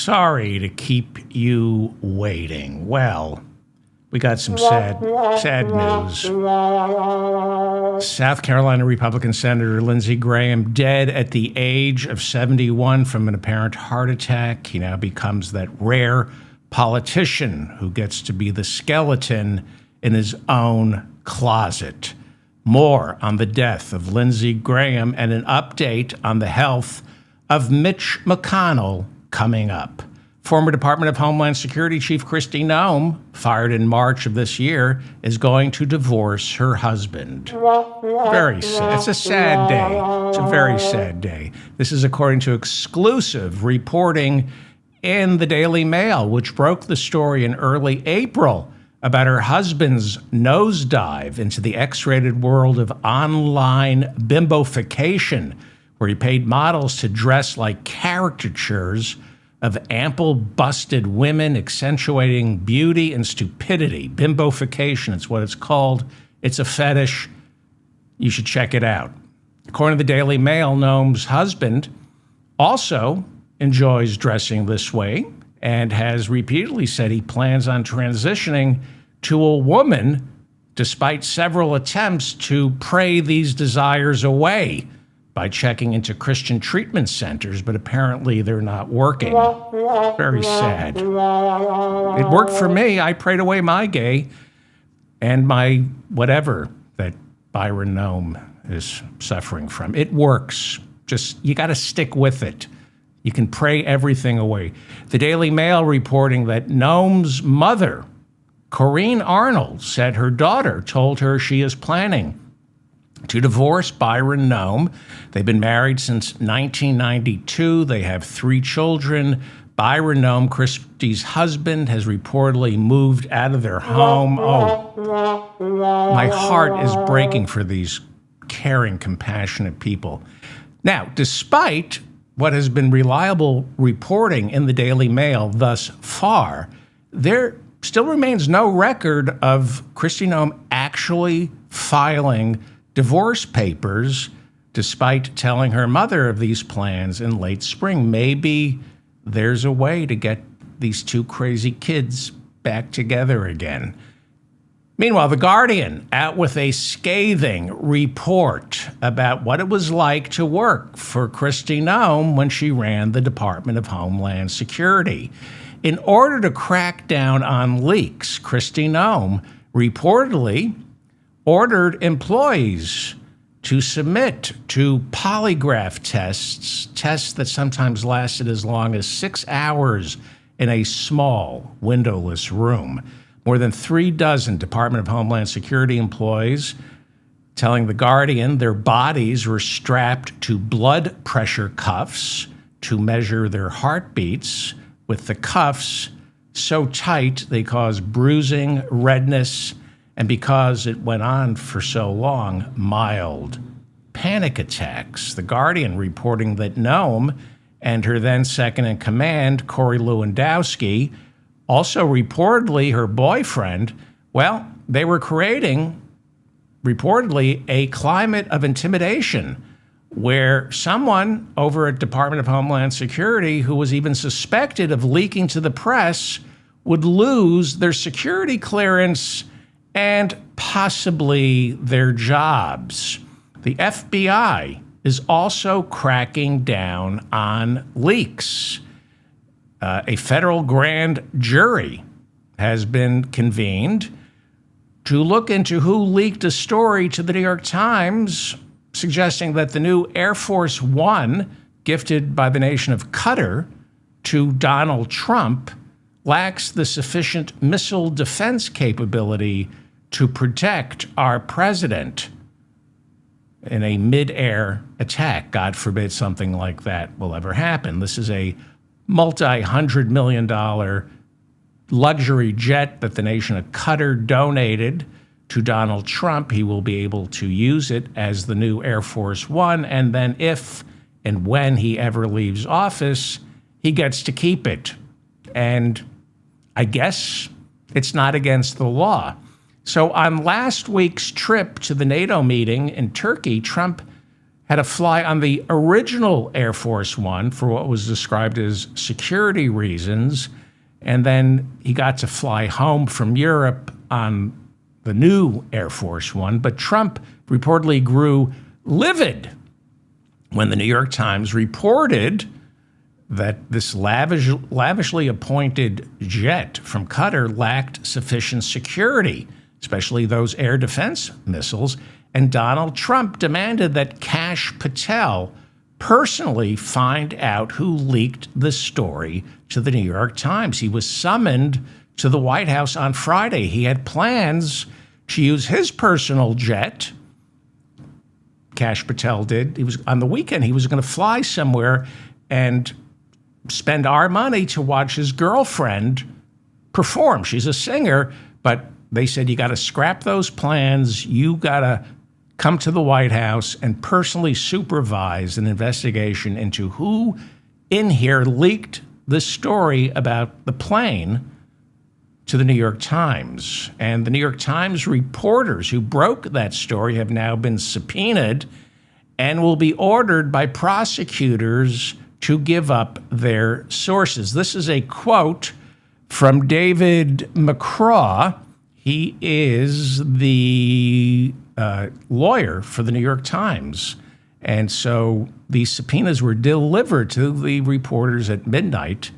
Sorry to keep you waiting. Well, we got some sad news. South Carolina Republican Senator Lindsey Graham dead at the age of 71 from an apparent heart attack. He now becomes that rare politician who gets to be the skeleton in his own closet. More on the death of Lindsey Graham and an update on the health of Mitch McConnell coming up. Former Department of Homeland Security Chief Kristi Noem, fired in March of this year, is going to divorce her husband. Very sad. It's a sad day. It's a very sad day. This is according to exclusive reporting in the Daily Mail, which broke the story in early April about her husband's nosedive into the X-rated world of online bimboification, where he paid models to dress like caricatures of ample, busted women, accentuating beauty and stupidity. Bimboification, it's what it's called. It's a fetish. You should check it out. According to the Daily Mail, Noem's husband also enjoys dressing this way and has repeatedly said he plans on transitioning to a woman, despite several attempts to pray these desires away by checking into Christian treatment centers, but apparently they're not working. Very sad. It worked for me. I prayed away my gay and my whatever that Byron Noem is suffering from. It works. Just, you got to stick with it. You can pray everything away. The Daily Mail reporting that Noem's mother, Corrine Arnold, said her daughter told her she is planning to divorce Byron Noem. They've been married since 1992. They have 3 children. Byron Noem, Kristi's husband, has reportedly moved out of their home. Oh, my heart is breaking for these caring, compassionate people. Now, despite what has been reliable reporting in the Daily Mail thus far, there still remains no record of Kristi Noem actually filing divorce papers, despite telling her mother of these plans in late spring. Maybe there's a way to get these 2 crazy kids back together again. Meanwhile, The Guardian out with a scathing report about what it was like to work for Kristi Noem when she ran the Department of Homeland Security. In order to crack down on leaks, Kristi Noem reportedly ordered employees to submit to polygraph tests that sometimes lasted as long as 6 hours in a small, windowless room. More than 36 Department of Homeland Security employees telling The Guardian their bodies were strapped to blood pressure cuffs to measure their heartbeats, with the cuffs so tight they cause bruising, redness, and because it went on for so long, mild panic attacks. The Guardian reporting that Noem and her then second-in-command, Corey Lewandowski, also reportedly her boyfriend, well, they were creating, reportedly, a climate of intimidation where someone over at Department of Homeland Security who was even suspected of leaking to the press would lose their security clearance and possibly their jobs. The FBI is also cracking down on leaks. A federal grand jury has been convened to look into who leaked a story to the New York Times suggesting that the new Air Force One, gifted by the nation of Qatar to Donald Trump, lacks the sufficient missile defense capability to protect our president in a mid-air attack. God forbid something like that will ever happen. This is a multi-$100 million luxury jet that the nation of Qatar donated to Donald Trump. He will be able to use it as the new Air Force One, and then if and when he ever leaves office, he gets to keep it. And I guess it's not against the law. So on last week's trip to the NATO meeting in Turkey, Trump had to fly on the original Air Force One for what was described as security reasons. And then he got to fly home from Europe on the new Air Force One. But Trump reportedly grew livid when the New York Times reported that this lavishly appointed jet from Qatar lacked sufficient security, especially those air defense missiles. And Donald Trump demanded that Kash Patel personally find out who leaked the story to the New York Times. He was summoned to the White House on Friday. He had plans to use his personal jet. Kash Patel did. He was on the weekend. He was going to fly somewhere and spend our money to watch his girlfriend perform. She's a singer, but they said, you got to scrap those plans. You got to come to the White House and personally supervise an investigation into who in here leaked the story about the plane to the New York Times. And the New York Times reporters who broke that story have now been subpoenaed and will be ordered by prosecutors to give up their sources. This is a quote from David McCraw. He is the lawyer for the New York Times. And so these subpoenas were delivered to the reporters at midnight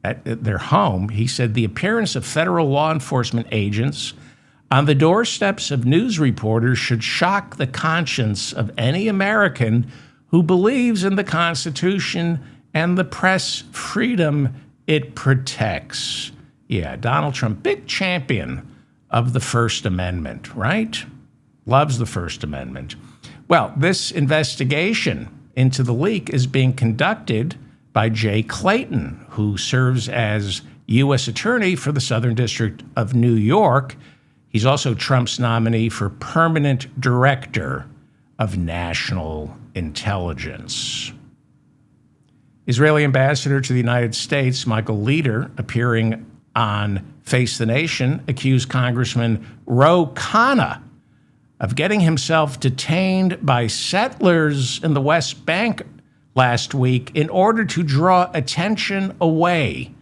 at their home. He said the appearance of federal law enforcement agents on the doorsteps of news reporters should shock the conscience of any American who believes in the Constitution and the press freedom it protects. Yeah, Donald Trump, big champion of the First Amendment, right? Loves the First Amendment. Well, this investigation into the leak is being conducted by Jay Clayton, who serves as U.S. Attorney for the Southern District of New York. He's also Trump's nominee for Permanent Director of National Intelligence. Israeli Ambassador to the United States, Michael Leader, appearing on Face the Nation, accused Congressman Ro Khanna of getting himself detained by settlers in the West Bank last week in order to draw attention away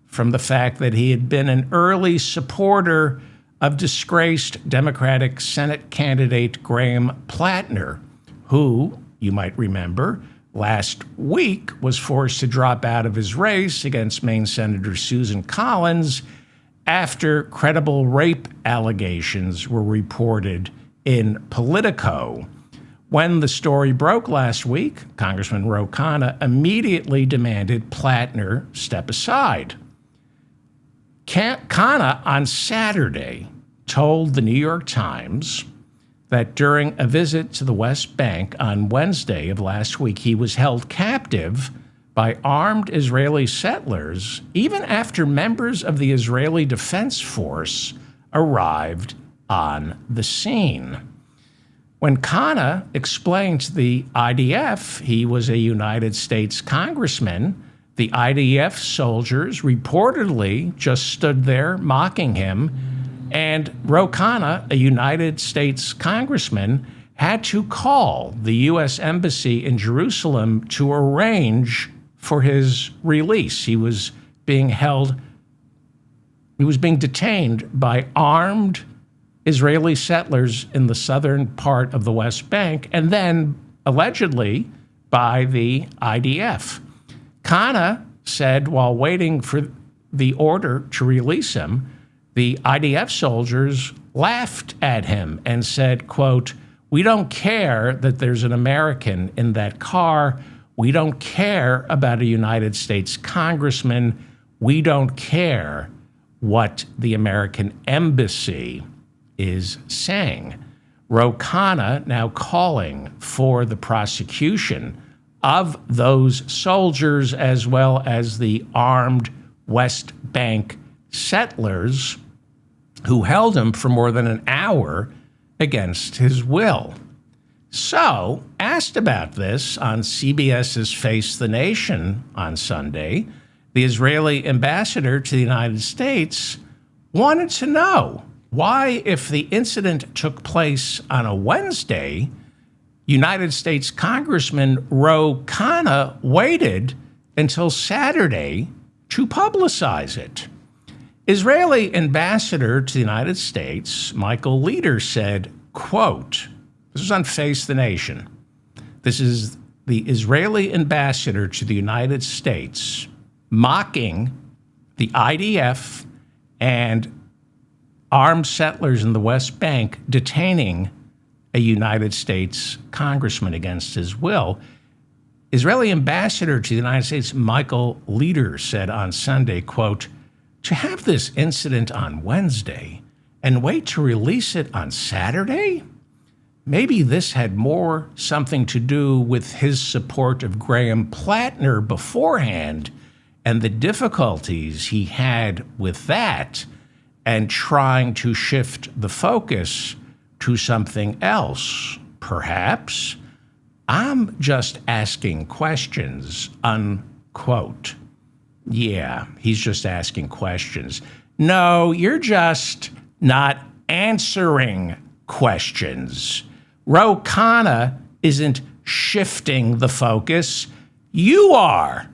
from the fact that he had been an early supporter of disgraced Democratic Senate candidate Graham Platner, who, you might remember, last week was forced to drop out of his race against Maine Senator Susan Collins after credible rape allegations were reported in Politico. When the story broke last week, Congressman Ro Khanna immediately demanded Platner step aside. Khanna on Saturday told the New York Times that during a visit to the West Bank on Wednesday of last week, he was held captive by armed Israeli settlers even after members of the Israeli Defense Force arrived on the scene. When Khanna explained to the IDF he was a United States congressman, the IDF soldiers reportedly just stood there mocking him, and Ro Khanna, a United States congressman, had to call the U.S. Embassy in Jerusalem to arrange for his release. He was being detained by armed Israeli settlers in the southern part of the West Bank, and then allegedly by the IDF. Khanna said while waiting for the order to release him, the IDF soldiers laughed at him and said, quote, "We don't care that there's an American in that car. We don't care about a United States congressman. We don't care what the American embassy is saying." Ro Khanna now calling for the prosecution of those soldiers as well as the armed West Bank settlers who held him for more than an hour against his will. So, asked about this on CBS's Face the Nation on Sunday, the Israeli ambassador to the United States wanted to know why, if the incident took place on a Wednesday, United States Congressman Ro Khanna waited until Saturday to publicize it. Israeli ambassador to the United States, Michael Leader, said, quote, this was on Face the Nation. This is the Israeli ambassador to the United States mocking the IDF and armed settlers in the West Bank detaining a United States congressman against his will. Israeli ambassador to the United States, Michael Leader, said on Sunday, quote, to have this incident on Wednesday and wait to release it on Saturday? Maybe this had more something to do with his support of Graham Platner beforehand and the difficulties he had with that and trying to shift the focus to something else, perhaps. I'm just asking questions, unquote. Yeah, he's just asking questions. No, you're just not answering questions. Ro Khanna isn't shifting the focus. You are.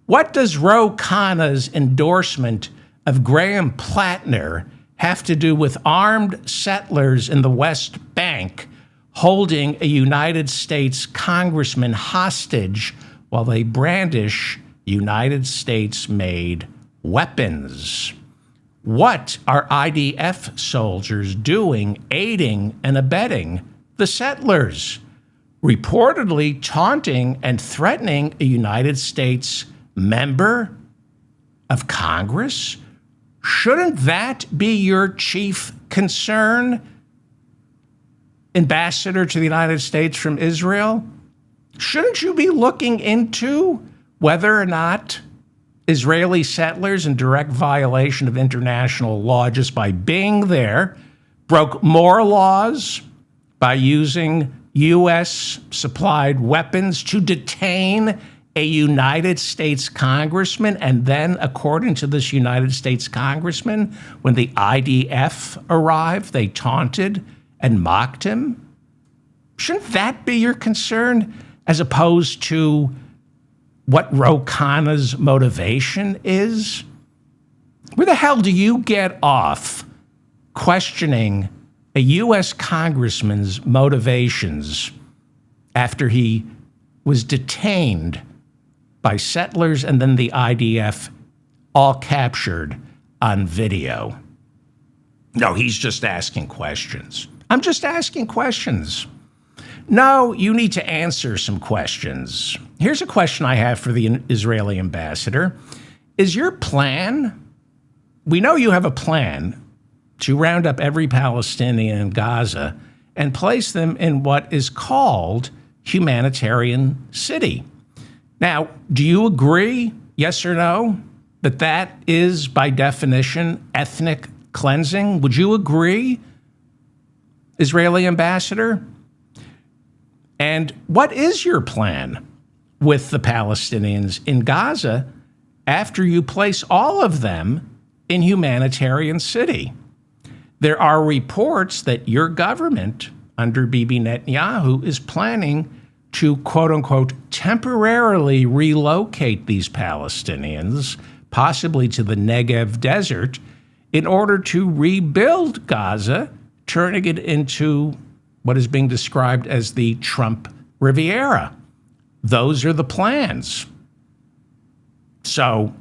What does Ro Khanna's endorsement of Graham Platner have to do with armed settlers in the West Bank holding a United States congressman hostage while they brandish United States-made weapons? What are IDF soldiers doing aiding and abetting the settlers? Reportedly taunting and threatening a United States member of Congress? Shouldn't that be your chief concern, Ambassador to the United States from Israel? Shouldn't you be looking into whether or not Israeli settlers, in direct violation of international law just by being there, broke more laws by using U.S.-supplied weapons to detain a United States congressman, and then, according to this United States congressman, when the IDF arrived, they taunted and mocked him? Shouldn't that be your concern, as opposed to what Ro Khanna's motivation is? Where the hell do you get off questioning a U.S. congressman's motivations after he was detained by settlers and then the IDF, all captured on video? No, he's just asking questions. I'm just asking questions. No, you need to answer some questions. Here's a question I have for the Israeli ambassador. Is your plan, we know you have a plan to round up every Palestinian in Gaza and place them in what is called Humanitarian City. Now, do you agree, yes or no, that that is by definition ethnic cleansing? Would you agree, Israeli ambassador? And what is your plan with the Palestinians in Gaza after you place all of them in Humanitarian City? There are reports that your government under Bibi Netanyahu is planning to, quote unquote, temporarily relocate these Palestinians, possibly to the Negev desert, in order to rebuild Gaza, turning it into what is being described as the Trump Riviera. Those are the plans. So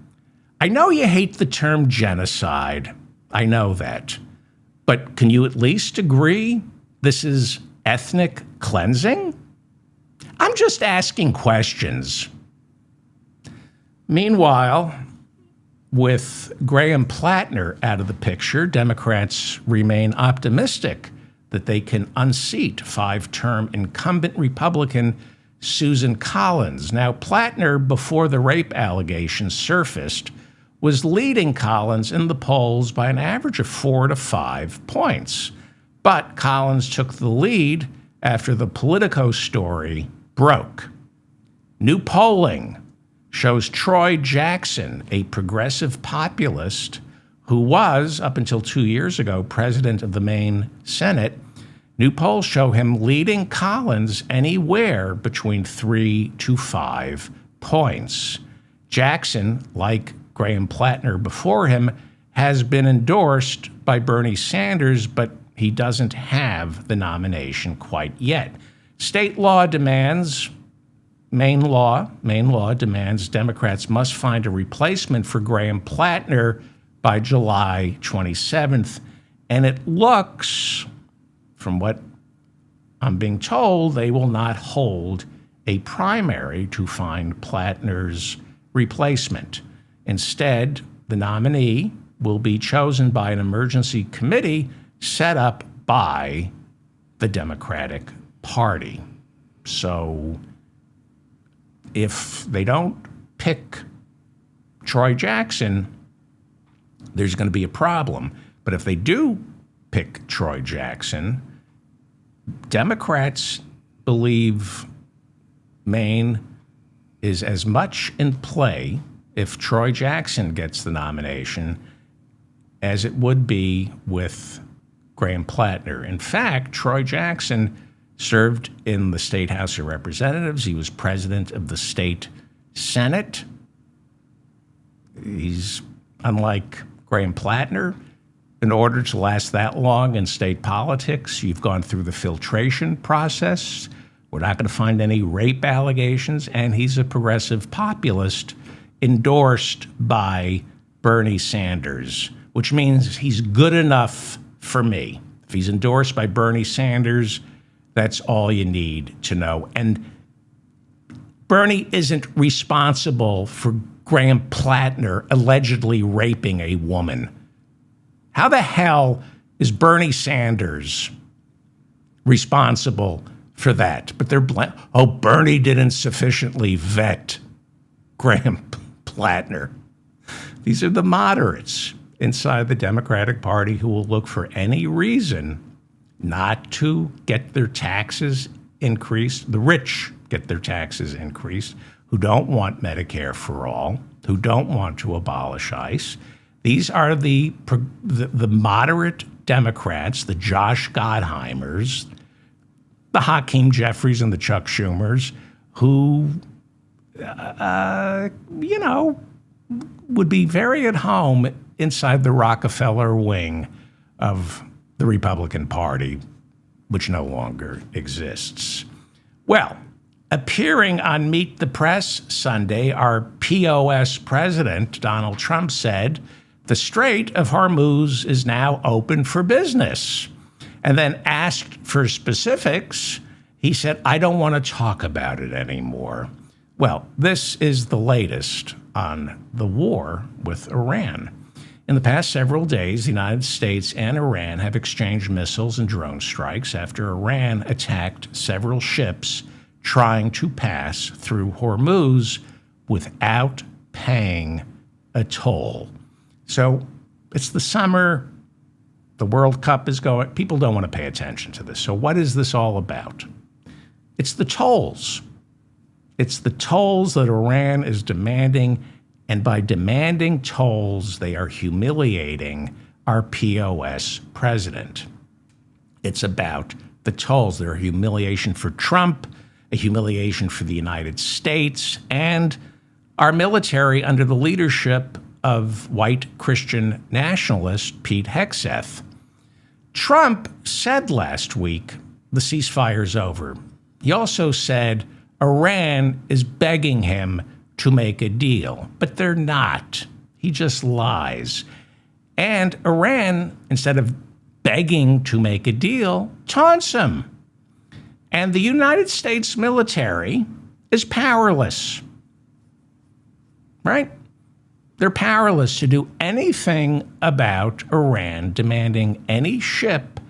I know you hate the term genocide. I know that. But can you at least agree this is ethnic cleansing? I'm just asking questions. Meanwhile, with Graham Platner out of the picture, Democrats remain optimistic that they can unseat five-term incumbent Republican Susan Collins. Now, Platner, before the rape allegations surfaced, was leading Collins in the polls by an average of 4 to 5 points. But Collins took the lead after the Politico story broke. New polling shows Troy Jackson, a progressive populist who was, up until 2 years ago, president of the Maine Senate, New polls show him leading Collins anywhere between 3 to 5 points. Jackson, like Graham Platner before him, has been endorsed by Bernie Sanders, but he doesn't have the nomination quite yet. State law demands, Maine law demands Democrats must find a replacement for Graham Platner by July 27th. And it looks, from what I'm being told, they will not hold a primary to find Platner's replacement. Instead, the nominee will be chosen by an emergency committee set up by the Democratic Party. So if they don't pick Troy Jackson, there's going to be a problem. But if they do pick Troy Jackson, Democrats believe Maine is as much in play if Troy Jackson gets the nomination as it would be with Graham Platner. In fact, Troy Jackson served in the State House of Representatives. He was president of the State Senate. He's, unlike Graham Platner, in order to last that long in state politics, you've gone through the filtration process. We're not going to find any rape allegations, and he's a progressive populist endorsed by Bernie Sanders, which means he's good enough for me. If he's endorsed by Bernie Sanders, that's all you need to know. And Bernie isn't responsible for Graham Platner allegedly raping a woman. How the hell is Bernie Sanders responsible for that? But they're Bernie didn't sufficiently vet Graham Platner. These are the moderates inside the Democratic Party who will look for any reason not to get their taxes increased. The rich get their taxes increased, who don't want Medicare for all, who don't want to abolish ICE. These are the moderate Democrats, the Josh Gottheimers, the Hakeem Jeffries and the Chuck Schumers, who, would be very at home inside the Rockefeller wing of the Republican Party, which no longer exists. Well, appearing on Meet the Press Sunday, our POS president, Donald Trump, said, "The Strait of Hormuz is now open for business." And then asked for specifics, he said, "I don't want to talk about it anymore." Well, this is the latest on the war with Iran. In the past several days, the United States and Iran have exchanged missiles and drone strikes after Iran attacked several ships trying to pass through Hormuz without paying a toll. So it's the summer, the World Cup is going, people don't want to pay attention to this. So what is this all about? It's the tolls. It's the tolls that Iran is demanding, and by demanding tolls, they are humiliating our POS president. It's about the tolls. They're a humiliation for Trump, a humiliation for the United States, and our military under the leadership of white Christian nationalist Pete Hegseth. Trump said last week the ceasefire's over. He also said Iran is begging him to make a deal, but they're not. He just lies. And Iran, instead of begging to make a deal, taunts him. And the United States military is powerless, right? They're powerless to do anything about Iran demanding any ship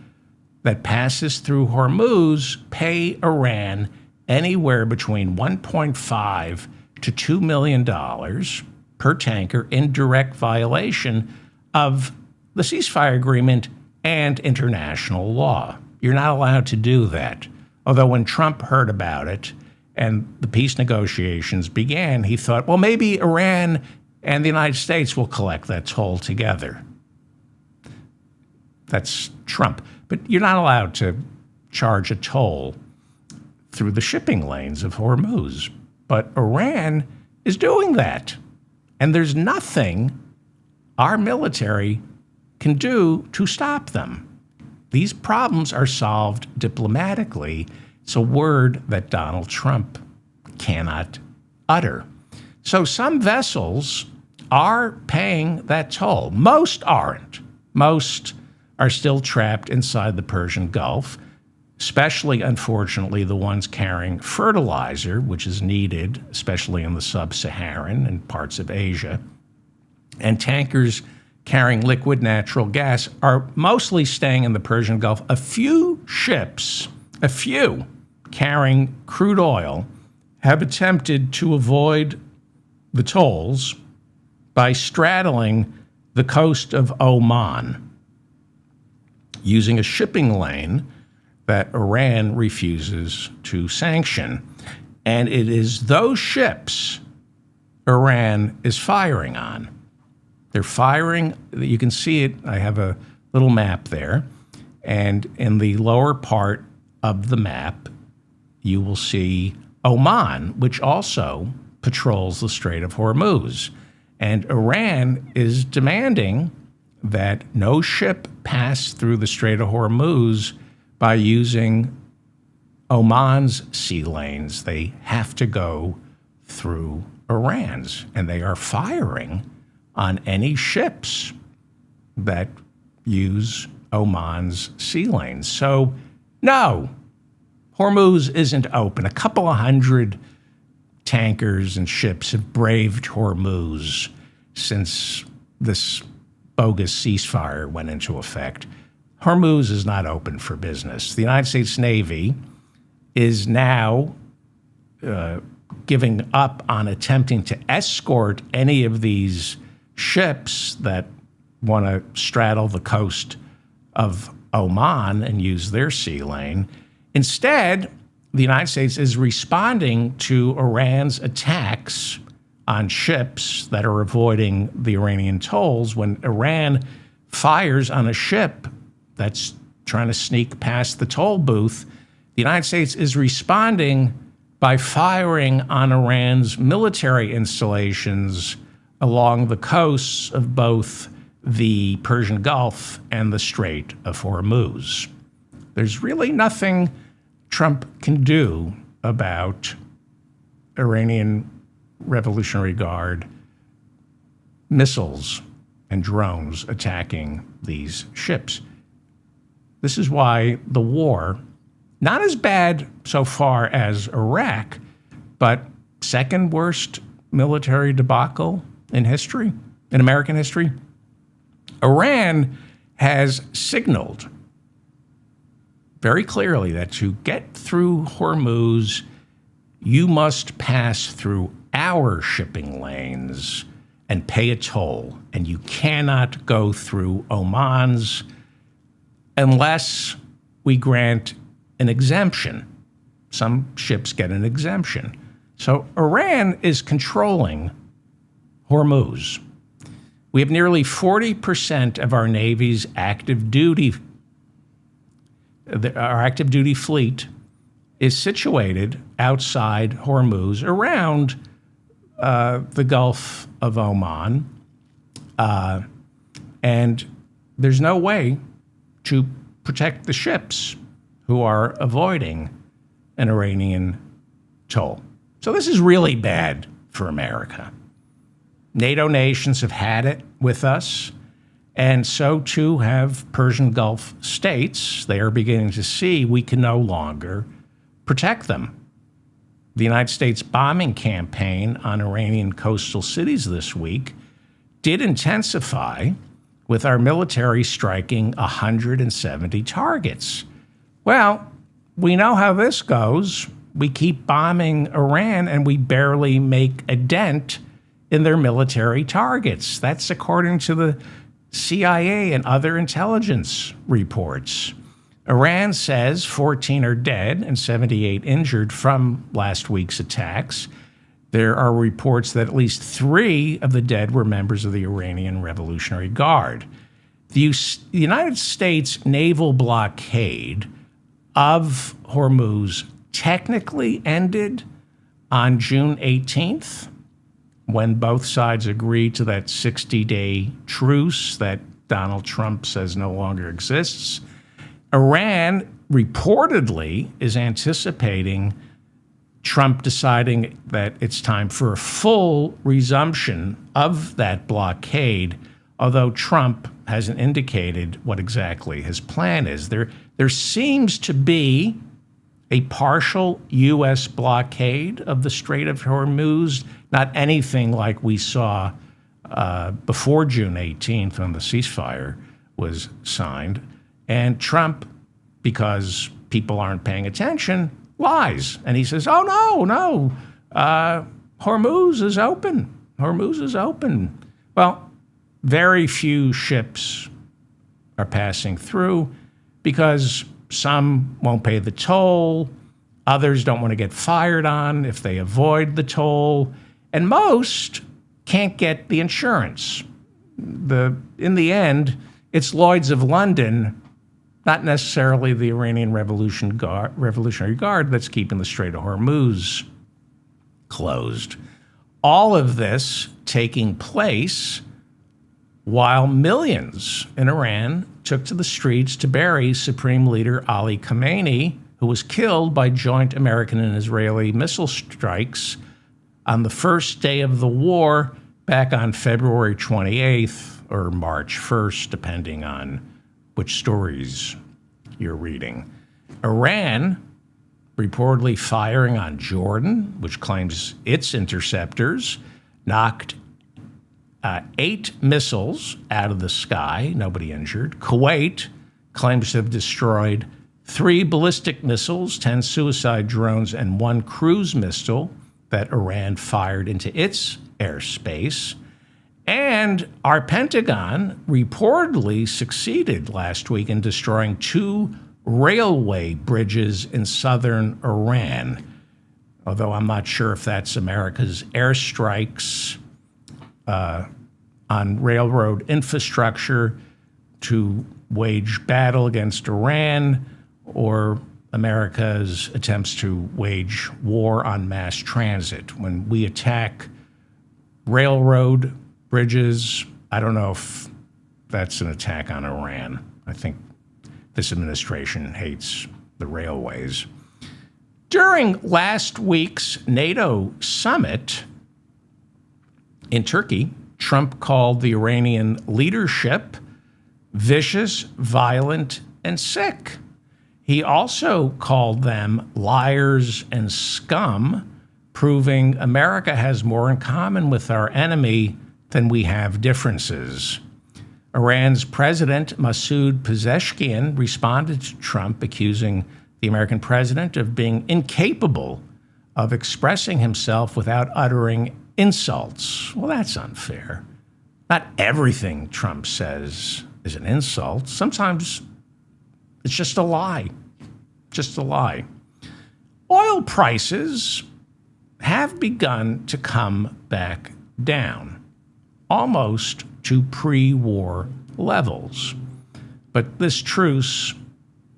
that passes through Hormuz pay Iran anywhere between $1.5 to $2 million per tanker in direct violation of the ceasefire agreement and international law. You're not allowed to do that. Although when Trump heard about it and the peace negotiations began, he thought, well, maybe Iran and the United States will collect that toll together. That's Trump. But you're not allowed to charge a toll through the shipping lanes of Hormuz. But Iran is doing that. And there's nothing our military can do to stop them. These problems are solved diplomatically. It's a word that Donald Trump cannot utter. So some vessels are paying that toll. Most aren't. Most are still trapped inside the Persian Gulf, especially, unfortunately, the ones carrying fertilizer, which is needed, especially in the sub-Saharan and parts of Asia. And tankers carrying liquid natural gas are mostly staying in the Persian Gulf. A few ships, carrying crude oil, have attempted to avoid the tolls by straddling the coast of Oman, using a shipping lane that Iran refuses to sanction. And it is those ships Iran is firing on. They're firing, you can see it, I have a little map there, and in the lower part of the map, you will see Oman, which also patrols the Strait of Hormuz. And Iran is demanding that no ship pass through the Strait of Hormuz by using Oman's sea lanes. They have to go through Iran's, and they are firing on any ships that use Oman's sea lanes. So, no, Hormuz isn't open. A couple of hundred tankers and ships have braved Hormuz since this bogus ceasefire went into effect. Hormuz is not open for business. The United States Navy is now giving up on attempting to escort any of these ships that want to straddle the coast of Oman and use their sea lane. Instead, the United States is responding to Iran's attacks on ships that are avoiding the Iranian tolls. When Iran fires on a ship that's trying to sneak past the toll booth, the United States is responding by firing on Iran's military installations along the coasts of both the Persian Gulf and the Strait of Hormuz. There's really nothing Trump can do about Iranian Revolutionary Guard missiles and drones attacking these ships. This is why the war, not as bad so far as Iraq, but second worst military debacle in history, in American history. Iran has signaled very clearly that to get through Hormuz, you must pass through our shipping lanes and pay a toll, and you cannot go through Oman's unless we grant an exemption. Some ships get an exemption. So Iran is controlling Hormuz. We have nearly 40% of our Navy's active duty fleet is situated outside Hormuz, around the Gulf of Oman, and there's no way to protect the ships who are avoiding an Iranian toll. So this is really bad for America. NATO nations have had it with us, and so too have Persian Gulf states. They are beginning to see we can no longer protect them. The United States bombing campaign on Iranian coastal cities this week did intensify, with our military striking 170 targets. Well, we know how this goes. We keep bombing Iran and we barely make a dent in their military targets. That's according to the CIA and other intelligence reports. Iran says 14 are dead and 78 injured from last week's attacks. There are reports that at least 3 of the dead were members of the Iranian Revolutionary Guard. The United States naval blockade of Hormuz technically ended on June 18th, when both sides agreed to that 60-day truce that Donald Trump says no longer exists. Iran reportedly is anticipating Trump deciding that it's time for a full resumption of that blockade, although Trump hasn't indicated what exactly his plan is. There seems to be a partial U.S. blockade of the Strait of Hormuz, not anything like we saw before June 18th when the ceasefire was signed. And Trump, because people aren't paying attention, lies. And he says, oh, no, Hormuz is open. Hormuz is open. Well, very few ships are passing through because some won't pay the toll. Others don't want to get fired on if they avoid the toll. And most can't get the insurance. In the end, it's Lloyd's of London, not necessarily the Iranian Revolutionary Guard, that's keeping the Strait of Hormuz closed. All of this taking place while millions in Iran took to the streets to bury Supreme Leader Ali Khamenei, who was killed by joint American and Israeli missile strikes on the first day of the war back on February 28th or March 1st, depending on which stories you're reading. Iran reportedly firing on Jordan, which claims its interceptors knocked 8 missiles out of the sky, nobody injured. Kuwait claims to have destroyed 3 ballistic missiles, 10 suicide drones, and 1 cruise missile that Iran fired into its airspace. And our Pentagon reportedly succeeded last week in destroying 2 railway bridges in southern Iran, although I'm not sure if that's America's airstrikes on railroad infrastructure to wage battle against Iran or America's attempts to wage war on mass transit. When we attack railroad bridges, I don't know if that's an attack on Iran. I think this administration hates the railways. During last week's NATO summit in Turkey, Trump called the Iranian leadership vicious, violent, and sick. He also called them liars and scum, proving America has more in common with our enemy than we have differences. Iran's President Masoud Pezeshkian responded to Trump, accusing the American president of being incapable of expressing himself without uttering insults. Well, that's unfair. Not everything Trump says is an insult. Sometimes it's just a lie. Just a lie. Oil prices have begun to come back down, almost to pre-war levels. But this truce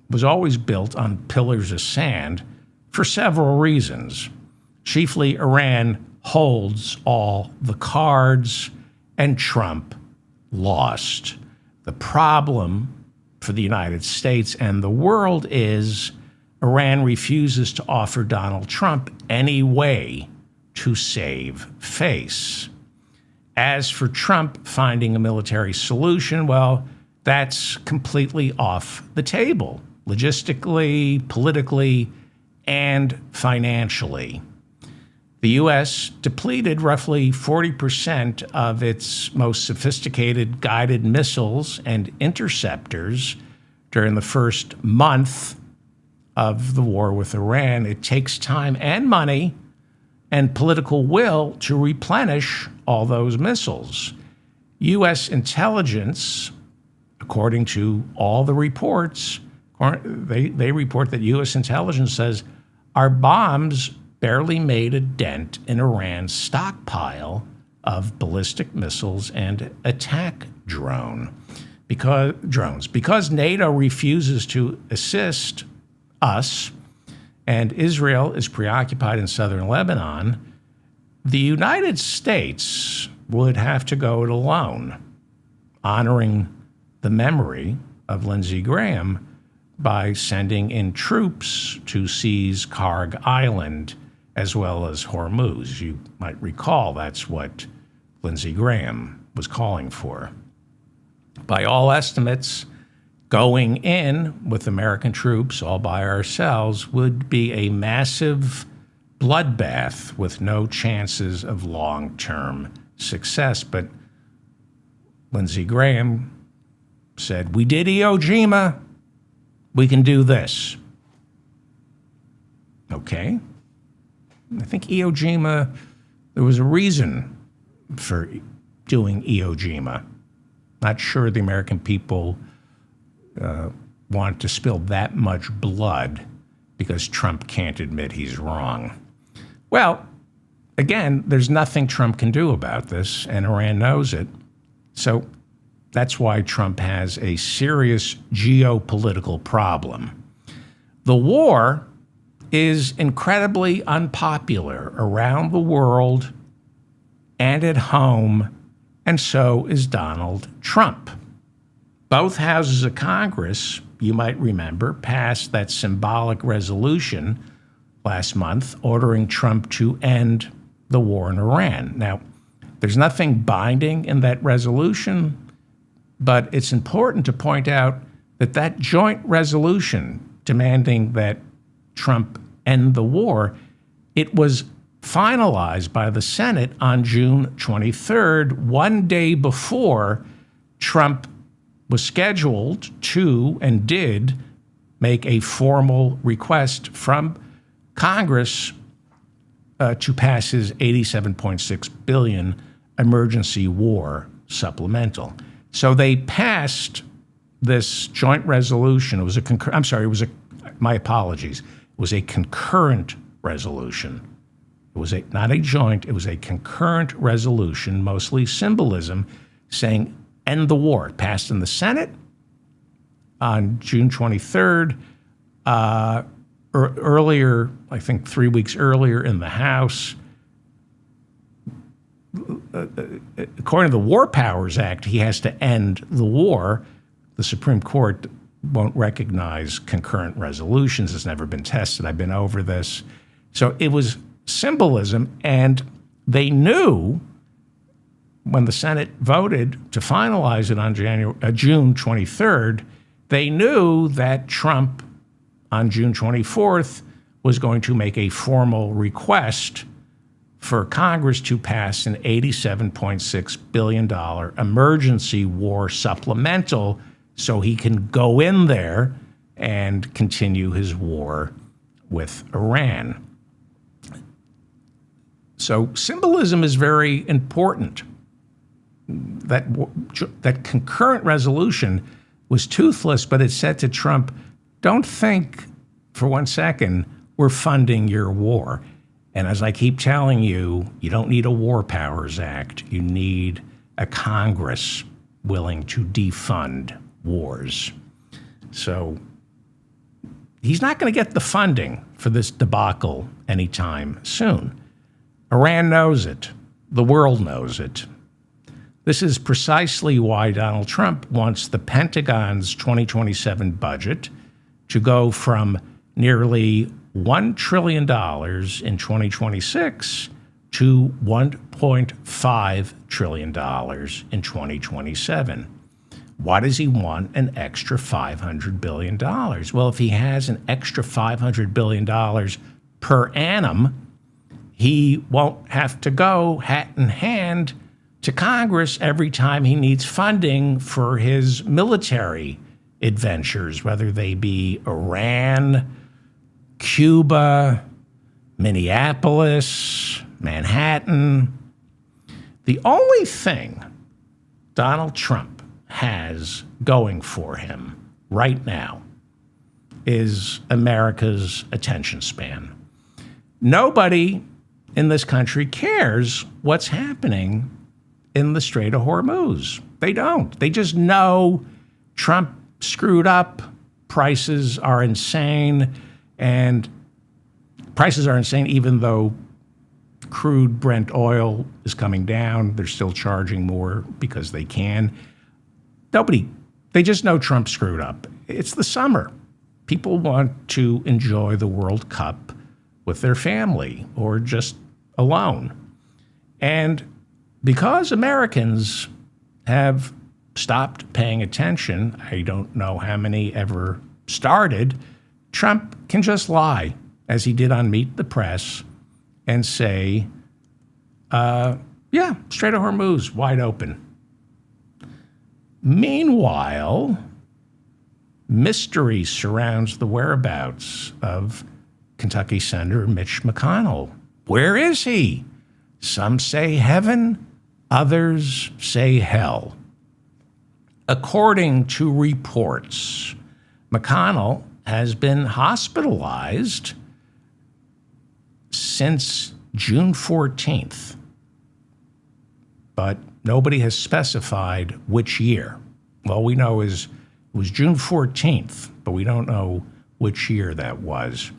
was always built on pillars of sand for several reasons. Chiefly, Iran holds all the cards, and Trump lost. The problem for the United States and the world is Iran refuses to offer Donald Trump any way to save face. As for Trump finding a military solution, well, that's completely off the table, logistically, politically, and financially. The U.S. depleted roughly 40% of its most sophisticated guided missiles and interceptors during the first month of the war with Iran. It takes time and money and political will to replenish all those missiles. U.S. intelligence, according to all the reports, they report that U.S. intelligence says our bombs barely made a dent in Iran's stockpile of ballistic missiles and attack drones. Because NATO refuses to assist us, and Israel is preoccupied in southern Lebanon, the United States would have to go it alone, honoring the memory of Lindsey Graham by sending in troops to seize Karg Island as well as Hormuz. You might recall that's what Lindsey Graham was calling for. By all estimates, going in with American troops all by ourselves would be a massive bloodbath with no chances of long-term success. But Lindsey Graham said, "We did Iwo Jima, we can do this." Okay. I think Iwo Jima, there was a reason for doing Iwo Jima. Not sure the American people want to spill that much blood because Trump can't admit he's wrong. Well, again, there's nothing Trump can do about this, and Iran knows it. So that's why Trump has a serious geopolitical problem. The war is incredibly unpopular around the world and at home, and so is Donald Trump. Both houses of Congress, you might remember, passed that symbolic resolution last month ordering Trump to end the war in Iran. Now, there's nothing binding in that resolution, but it's important to point out that that joint resolution demanding that Trump end the war, it was finalized by the Senate on June 23rd, one day before Trump was scheduled to and did make a formal request from Congress to pass his $87.6 billion emergency war supplemental. So they passed this joint resolution. It was a my apologies. It was a concurrent resolution. It was not a joint, it was a concurrent resolution, mostly symbolism, saying end the war. It passed in the Senate on June 23rd. Earlier, I think 3 weeks earlier in the House. According to the War Powers Act, he has to end the war. The Supreme Court won't recognize concurrent resolutions. It's never been tested. I've been over this. So it was symbolism, and they knew when the Senate voted to finalize it on June 23rd, they knew that Trump on June 24th was going to make a formal request for Congress to pass an $87.6 billion emergency war supplemental so he can go in there and continue his war with Iran. So symbolism is very important. That concurrent resolution was toothless, but it said to Trump, don't think for 1 second we're funding your war. And as I keep telling you, you don't need a War Powers Act. You need a Congress willing to defund wars. So he's not going to get the funding for this debacle anytime soon. Iran knows it. The world knows it. This is precisely why Donald Trump wants the Pentagon's 2027 budget to go from nearly $1 trillion in 2026 to $1.5 trillion in 2027. Why does he want an extra $500 billion? Well, if he has an extra $500 billion per annum, he won't have to go hat in hand to Congress every time he needs funding for his military adventures, whether they be Iran, Cuba, Minneapolis, Manhattan. The only thing Donald Trump has going for him right now is America's attention span. Nobody in this country cares what's happening in the Strait of Hormuz. They don't. They just know Trump screwed up. Prices are insane. And prices are insane, even though crude Brent oil is coming down. They're still charging more because they can. They just know Trump screwed up. It's the summer. People want to enjoy the World Cup with their family or just alone. And because Americans have stopped paying attention, I don't know how many ever started, Trump can just lie, as he did on Meet the Press, and say, yeah, Strait of Hormuz, wide open. Meanwhile, mystery surrounds the whereabouts of Kentucky Senator Mitch McConnell. Where is he? Some say heaven, others say hell. According to reports, McConnell has been hospitalized since June 14th, but nobody has specified which year. All we know is it was June 14th, but we don't know which year that was.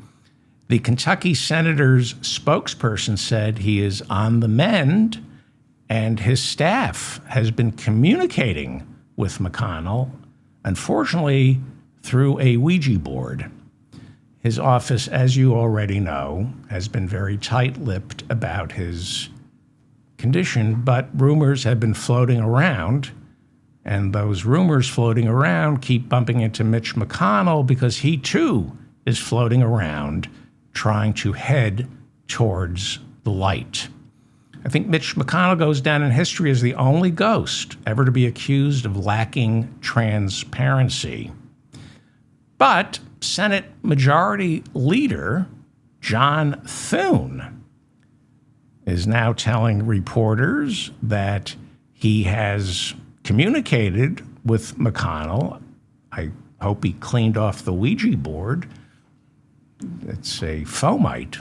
The Kentucky senator's spokesperson said he is on the mend, and his staff has been communicating with McConnell, unfortunately, through a Ouija board. His office, as you already know, has been very tight-lipped about his condition, but rumors have been floating around, and those rumors floating around keep bumping into Mitch McConnell because he, too, is floating around trying to head towards the light. I think Mitch McConnell goes down in history as the only ghost ever to be accused of lacking transparency. But Senate Majority Leader John Thune is now telling reporters that he has communicated with McConnell. I hope he cleaned off the Ouija board. It's a fomite.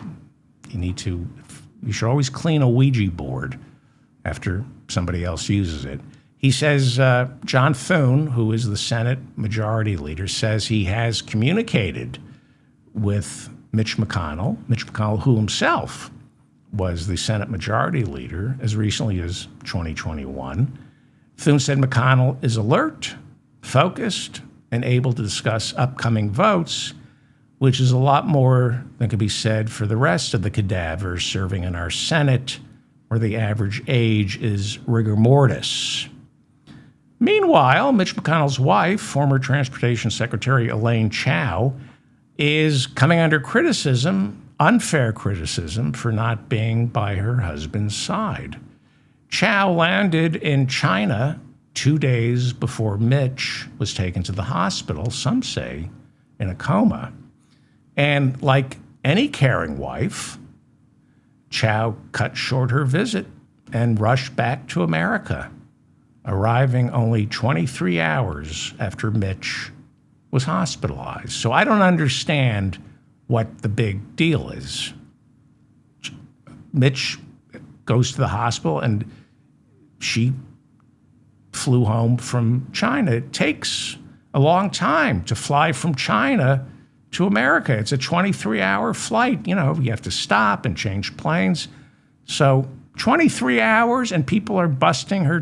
You should always clean a Ouija board after somebody else uses it. He says, John Thune, who is the Senate Majority Leader, says he has communicated with Mitch McConnell, who himself was the Senate Majority Leader as recently as 2021. Thune said McConnell is alert, focused, and able to discuss upcoming votes, which is a lot more than could be said for the rest of the cadavers serving in our Senate, where the average age is rigor mortis. Meanwhile, Mitch McConnell's wife, former Transportation Secretary Elaine Chao, is coming under criticism, unfair criticism, for not being by her husband's side. Chao landed in China 2 days before Mitch was taken to the hospital, some say in a coma. And like any caring wife, Chao cut short her visit and rushed back to America, arriving only 23 hours after Mitch was hospitalized. So I don't understand what the big deal is. Mitch goes to the hospital and she flew home from China. It takes a long time to fly from China to America. It's a 23-hour flight. You have to stop and change planes. So 23 hours and people are busting her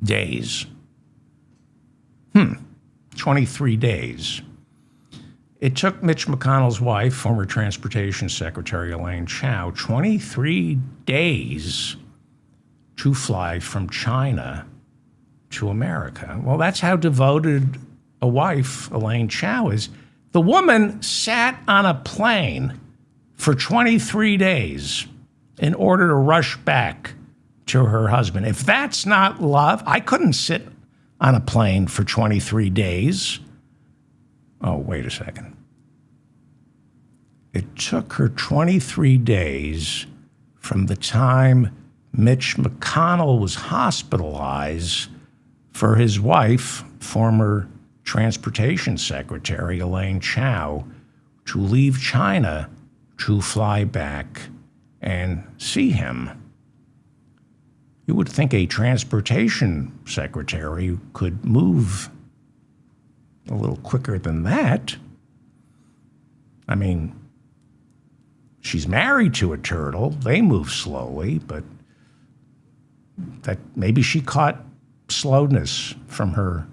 days. 23 days. It took Mitch McConnell's wife, former Transportation Secretary Elaine Chao, 23 days to fly from China to America. Well, that's how devoted a wife Elaine Chao is. The woman sat on a plane for 23 days in order to rush back to her husband. If that's not love, I couldn't sit on a plane for 23 days. Oh, wait a second. It took her 23 days from the time Mitch McConnell was hospitalized for his wife, former Transportation Secretary Elaine Chao, to leave China to fly back and see him. You would think a transportation secretary could move a little quicker than that. I mean, she's married to a turtle. They move slowly, but that maybe she caught slowness from her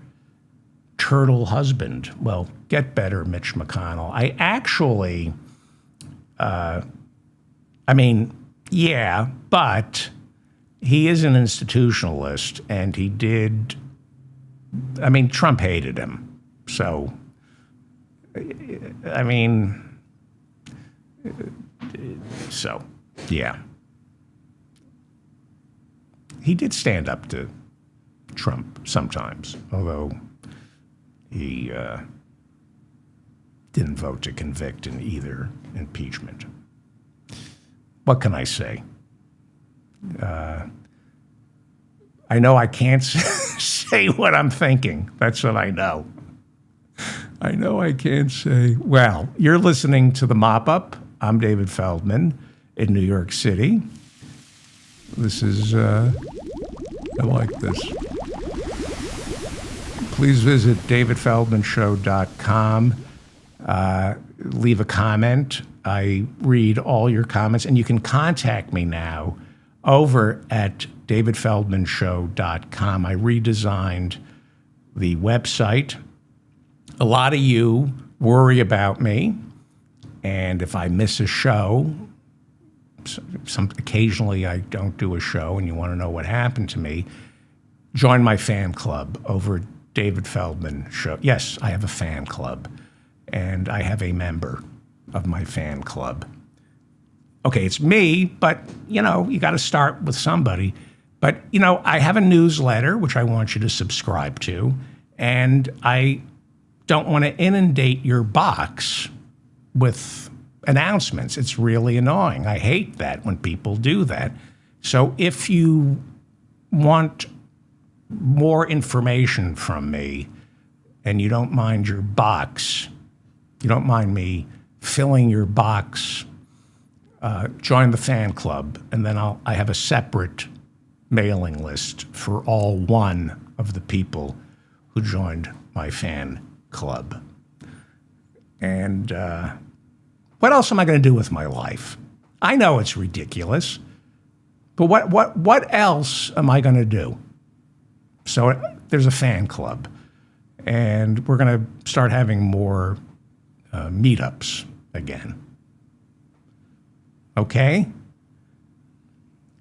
turtle husband. Well, get better, Mitch McConnell. I actually, yeah, but he is an institutionalist, and he did, Trump hated him. So, yeah. He did stand up to Trump sometimes, although he didn't vote to convict in either impeachment. What can I say? I know I can't say what I'm thinking. That's what I know. I know I can't say. Well, you're listening to The Mop-Up. I'm David Feldman in New York City. This is, I like this. Please visit davidfeldmanshow.com. Leave a comment. I read all your comments, and you can contact me now over at davidfeldmanshow.com. I redesigned the website. A lot of you worry about me, and if I miss a show, occasionally I don't do a show and you want to know what happened to me, join my fan club over at David Feldman Show. Yes, I have a fan club, and I have a member of my fan club. Okay, it's me, but, you got to start with somebody. But, I have a newsletter, which I want you to subscribe to, and I don't want to inundate your box with announcements. It's really annoying. I hate that when people do that. So if you want more information from me and you don't mind your box, you don't mind me filling your box, join the fan club, and then I have a separate mailing list for all one of the people who joined my fan club. And what else am I going to do with my life? I know it's ridiculous, but what else am I going to do? So there's a fan club, and we're going to start having more meetups again. Okay?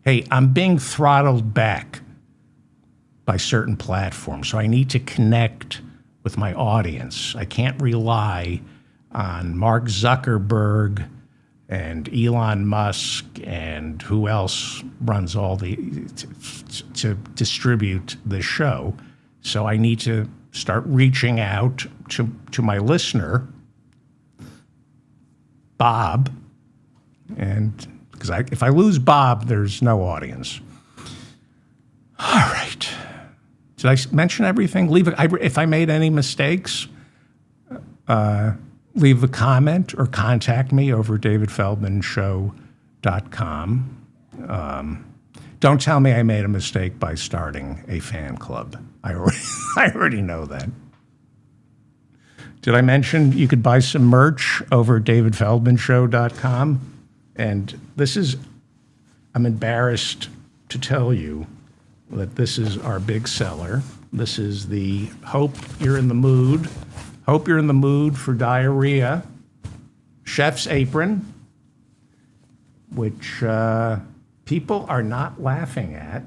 Hey, I'm being throttled back by certain platforms, so I need to connect with my audience. I can't rely on Mark Zuckerberg and Elon Musk and who else runs all to distribute the show. So I need to start reaching out to my listener, Bob, and because if I lose Bob, there's no audience. All right. Did I mention everything? If I made any mistakes, leave a comment or contact me over davidfeldmanshow.com. Don't tell me I made a mistake by starting a fan club. I already know that. Did I mention you could buy some merch over davidfeldmanshow.com? And I'm embarrassed to tell you that this is our big seller. This is the Hope You're in the Mood for Diarrhea Chef's Apron, which people are not laughing at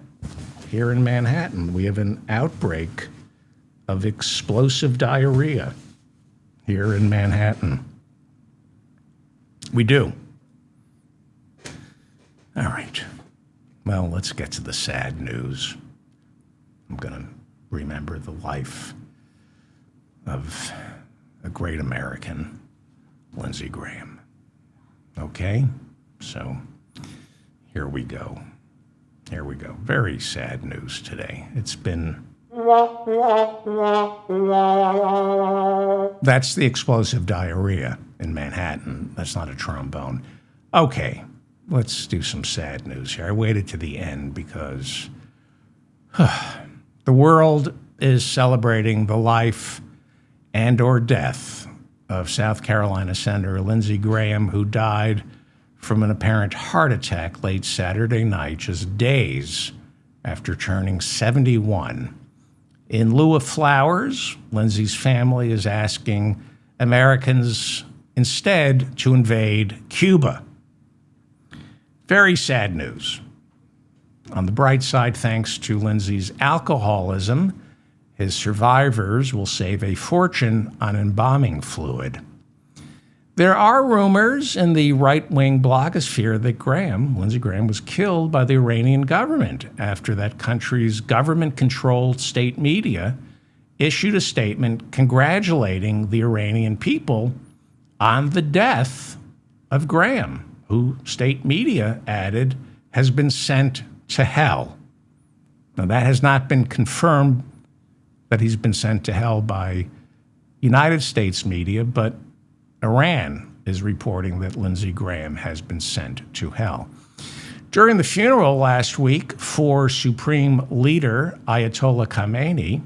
here in Manhattan. We have an outbreak of explosive diarrhea here in Manhattan. We do. All right. Well, let's get to the sad news. I'm going to remember the life of a great American, Lindsey Graham. Okay? So here we go. Here we go. Very sad news today. It's been... That's the explosive diarrhea in Manhattan. That's not a trombone. Okay. Let's do some sad news here. I waited to the end because the world is celebrating the life and/or death of South Carolina Senator Lindsey Graham, who died from an apparent heart attack late Saturday night, just days after turning 71. In lieu of flowers, Lindsey's family is asking Americans instead to invade Cuba. Very sad news. On the bright side, thanks to Lindsey's alcoholism, his survivors will save a fortune on embalming fluid. There are rumors in the right-wing blogosphere that Lindsey Graham, was killed by the Iranian government after that country's government-controlled state media issued a statement congratulating the Iranian people on the death of Graham, who state media added has been sent to hell. Now, that has not been confirmed that he's been sent to hell by United States media, but Iran is reporting that Lindsey Graham has been sent to hell. During the funeral last week for Supreme Leader Ayatollah Khamenei,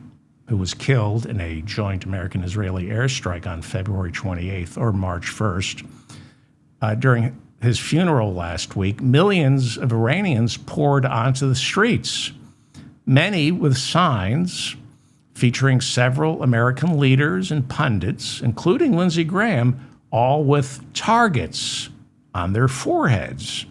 who was killed in a joint American-Israeli airstrike on February 28th or March 1st, during his funeral last week, millions of Iranians poured onto the streets, many with signs featuring several American leaders and pundits, including Lindsey Graham, all with targets on their foreheads.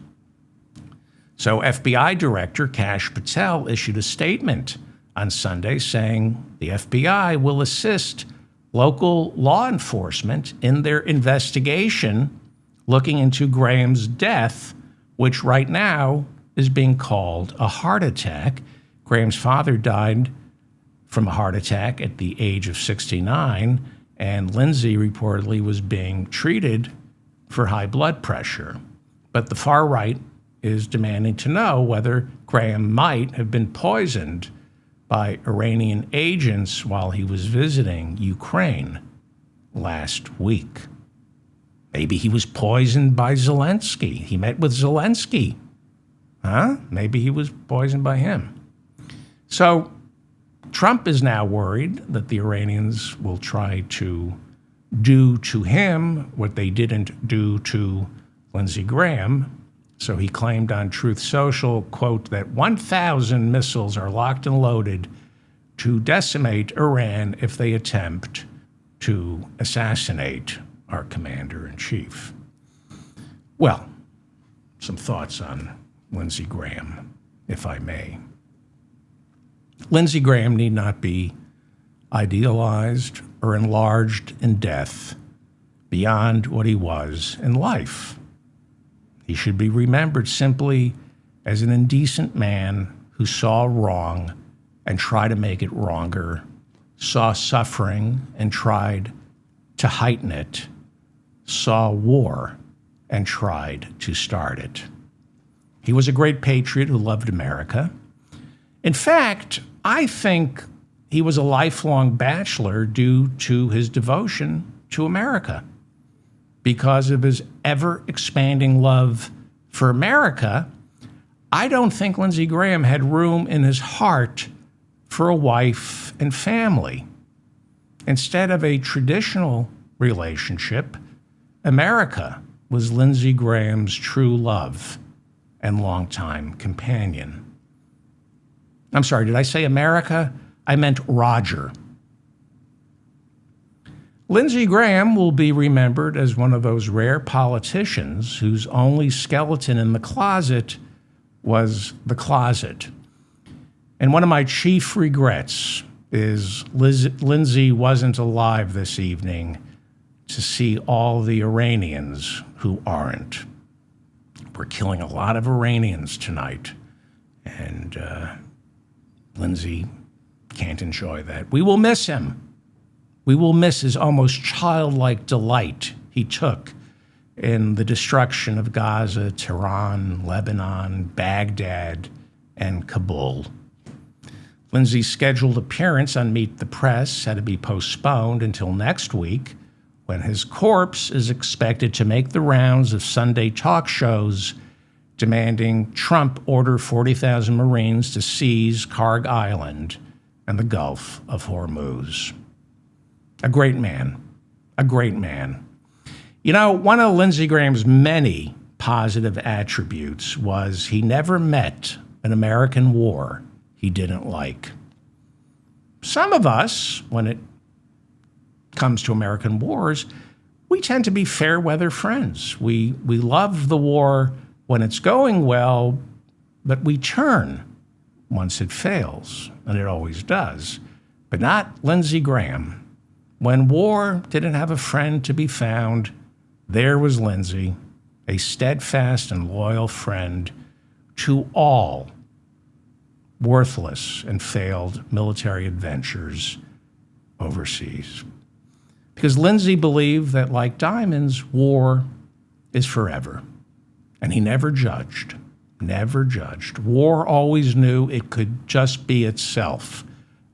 So FBI Director Kash Patel issued a statement on Sunday saying the FBI will assist local law enforcement in their investigation looking into Graham's death, which right now is being called a heart attack. Graham's father died from a heart attack at the age of 69, and Lindsey reportedly was being treated for high blood pressure. But the far right is demanding to know whether Graham might have been poisoned by Iranian agents while he was visiting Ukraine last week. Maybe he was poisoned by Zelensky. He met with Zelensky. Maybe he was poisoned by him. So Trump is now worried that the Iranians will try to do to him what they didn't do to Lindsey Graham. So he claimed on Truth Social, quote, that 1,000 missiles are locked and loaded to decimate Iran if they attempt to assassinate our commander-in-chief. Well, some thoughts on Lindsey Graham, if I may. Lindsey Graham need not be idealized or enlarged in death beyond what he was in life. He should be remembered simply as an indecent man who saw wrong and tried to make it wronger, saw suffering and tried to heighten it, saw war and tried to start it. He was a great patriot who loved America. In fact, I think he was a lifelong bachelor due to his devotion to America. Because of his ever-expanding love for America, I don't think Lindsey Graham had room in his heart for a wife and family. Instead of a traditional relationship, America was Lindsey Graham's true love and longtime companion. I'm sorry, did I say America? I meant Roger. Lindsey Graham will be remembered as one of those rare politicians whose only skeleton in the closet was the closet. And one of my chief regrets is Lindsey wasn't alive this evening to see all the Iranians who aren't. We're killing a lot of Iranians tonight, and Lindsey can't enjoy that. We will miss him. We will miss his almost childlike delight he took in the destruction of Gaza, Tehran, Lebanon, Baghdad, and Kabul. Lindsey's scheduled appearance on Meet the Press had to be postponed until next week, when his corpse is expected to make the rounds of Sunday talk shows demanding Trump order 40,000 Marines to seize Karg Island and the Gulf of Hormuz. A great man. A great man. You know, one of Lindsey Graham's many positive attributes was he never met an American war he didn't like. Some of us, when it comes to American wars, we tend to be fair weather friends. We love the war when it's going well, but we turn once it fails, and it always does. But not Lindsey Graham. When war didn't have a friend to be found, there was Lindsey, a steadfast and loyal friend to all worthless and failed military adventures overseas. Because Lindsey believed that, like diamonds, war is forever. And he never judged. Never judged. War always knew it could just be itself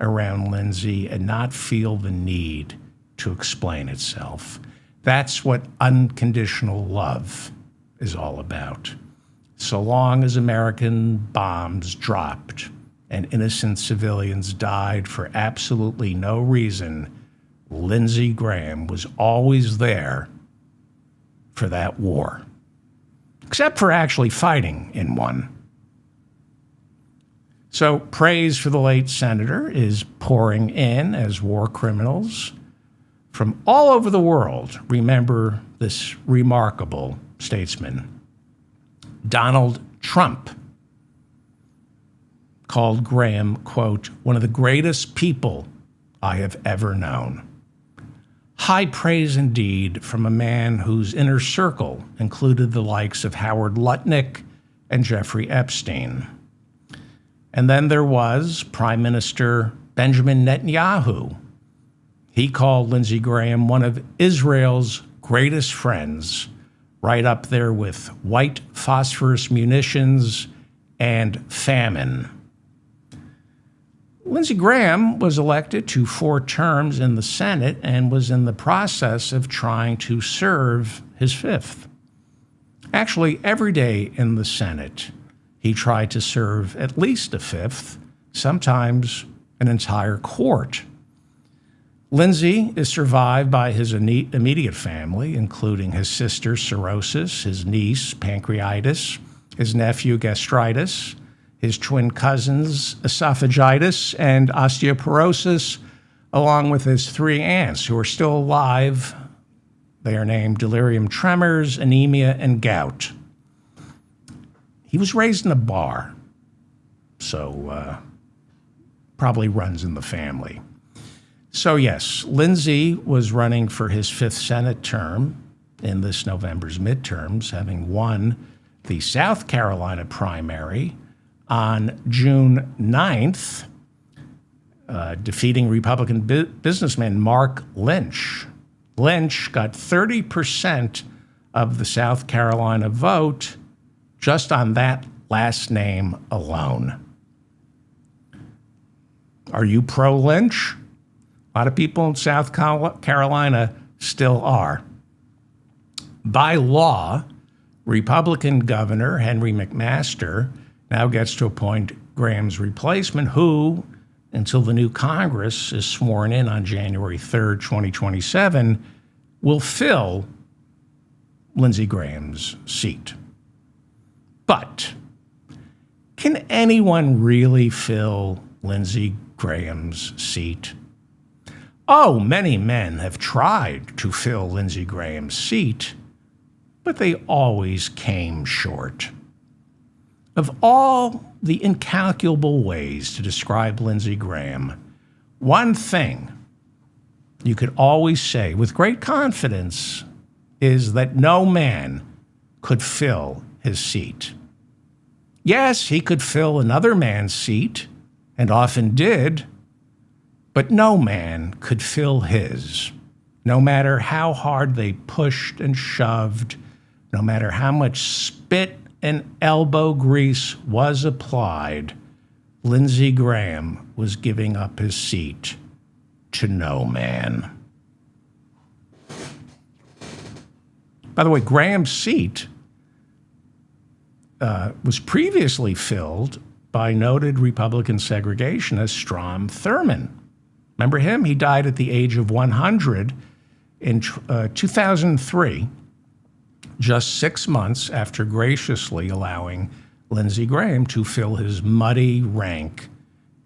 around Lindsey and not feel the need to explain itself. That's what unconditional love is all about. So long as American bombs dropped and innocent civilians died for absolutely no reason, Lindsey Graham was always there for that war, except for actually fighting in one. So praise for the late senator is pouring in as war criminals from all over the world remember this remarkable statesman. Donald Trump called Graham, quote, one of the greatest people I have ever known. High praise indeed from a man whose inner circle included the likes of Howard Lutnick and Jeffrey Epstein. And then there was Prime Minister Benjamin Netanyahu. He called Lindsey Graham one of Israel's greatest friends, right up there with white phosphorus munitions and famine. Lindsey Graham was elected to 4 terms in the Senate and was in the process of trying to serve his 5th. Actually, every day in the Senate, he tried to serve at least a 5th, sometimes an entire court. Lindsey is survived by his immediate family, including his sister, cirrhosis, his niece, pancreatitis, his nephew, gastritis, his twin cousins, esophagitis and osteoporosis, along with his 3 aunts who are still alive. They are named delirium tremors, anemia, and gout. He was raised in a bar, so probably runs in the family. So yes, Lindsey was running for his 5th Senate term in this November's midterms, having won the South Carolina primary on June 9th, defeating Republican businessman Mark Lynch. Lynch got 30% of the South Carolina vote just on that last name alone. Are you pro-Lynch? A lot of people in South Carolina still are. By law, Republican Governor Henry McMaster now gets to appoint Graham's replacement, who, until the new Congress is sworn in on January 3rd, 2027, will fill Lindsey Graham's seat. But can anyone really fill Lindsey Graham's seat? Oh, many men have tried to fill Lindsey Graham's seat, but they always came short. Of all the incalculable ways to describe Lindsey Graham, one thing you could always say with great confidence is that no man could fill his seat. Yes, he could fill another man's seat, and often did, but no man could fill his, no matter how hard they pushed and shoved, no matter how much spit and elbow grease was applied. Lindsey Graham was giving up his seat to no man. By the way, Graham's seat was previously filled by noted Republican segregationist Strom Thurmond. Remember him? He died at the age of 100 in 2003, just 6 months after graciously allowing Lindsey Graham to fill his muddy, rank,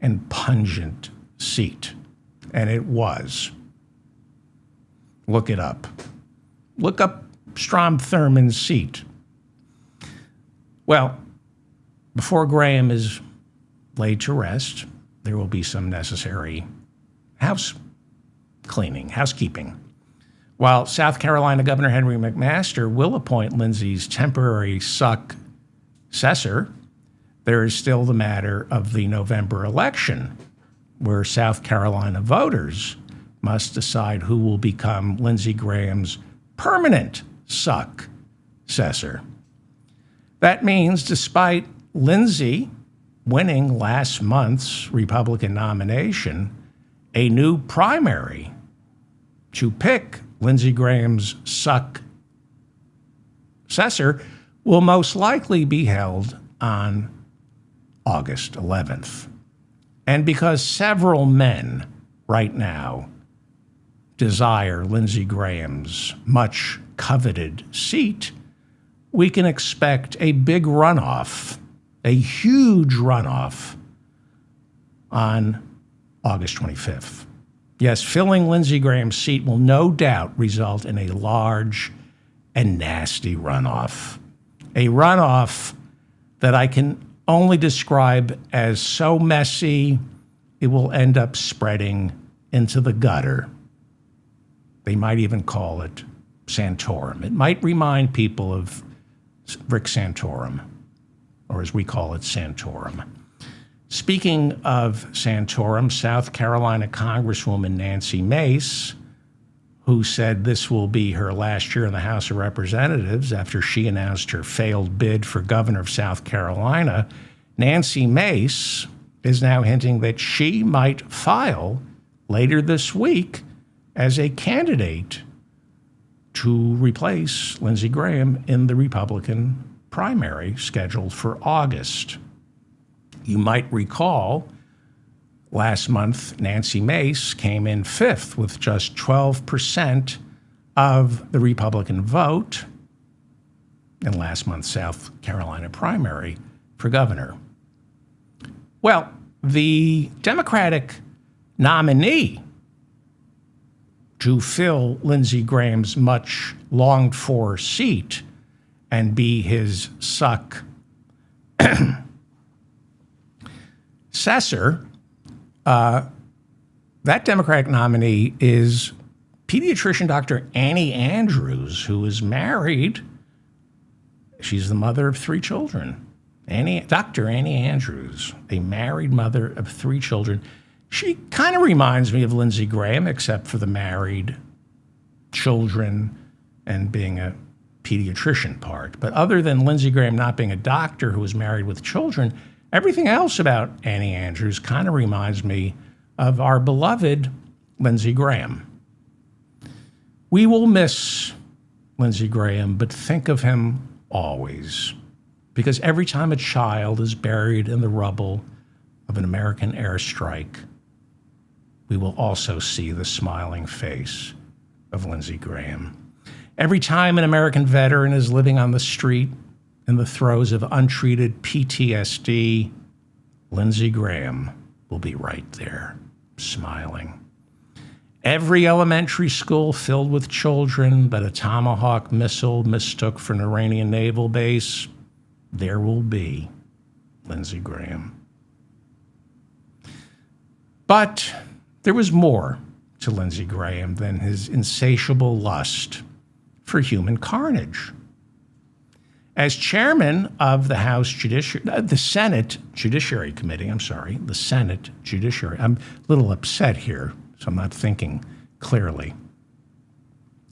and pungent seat. And it was. Look it up. Look up Strom Thurmond's seat. Well, before Graham is laid to rest, there will be some necessary housekeeping. While South Carolina Governor Henry McMaster will appoint Lindsey's temporary successor, there is still the matter of the November election, where South Carolina voters must decide who will become Lindsey Graham's permanent successor. That means despite Lindsey winning last month's Republican nomination, a new primary to pick Lindsey Graham's successor will most likely be held on August 11th. And because several men right now desire Lindsey Graham's much coveted seat, we can expect a big runoff, a huge runoff on August 25th. Yes, filling Lindsey Graham's seat will no doubt result in a large and nasty runoff. A runoff that I can only describe as so messy, it will end up spreading into the gutter. They might even call it Santorum. It might remind people of Rick Santorum, or as we call it, Santorum. Speaking of Santorum, South Carolina Congresswoman Nancy Mace, who said this will be her last year in the House of Representatives after she announced her failed bid for governor of South Carolina, Nancy Mace is now hinting that she might file later this week as a candidate to replace Lindsey Graham in the Republican primary scheduled for August. You might recall last month, Nancy Mace came in fifth with just 12% of the Republican vote in last month's South Carolina primary for governor. Well, the Democratic nominee to fill Lindsey Graham's much longed-for seat and be his successor, that Democratic nominee is pediatrician Dr. Annie Andrews, who is married. She's the mother of 3 children. Dr. Annie Andrews, a married mother of 3 children. She kind of reminds me of Lindsey Graham, except for the married children and being a pediatrician part. But other than Lindsey Graham not being a doctor who was married with children, everything else about Annie Andrews kind of reminds me of our beloved Lindsey Graham. We will miss Lindsey Graham, but think of him always. Because every time a child is buried in the rubble of an American airstrike, we will also see the smiling face of Lindsey Graham. Every time an American veteran is living on the street in the throes of untreated PTSD, Lindsey Graham will be right there, smiling. Every elementary school filled with children that a Tomahawk missile mistook for an Iranian naval base, there will be Lindsey Graham. But there was more to Lindsey Graham than his insatiable lust for human carnage. As chairman of the the Senate Judiciary Committee, I'm a little upset here, so I'm not thinking clearly.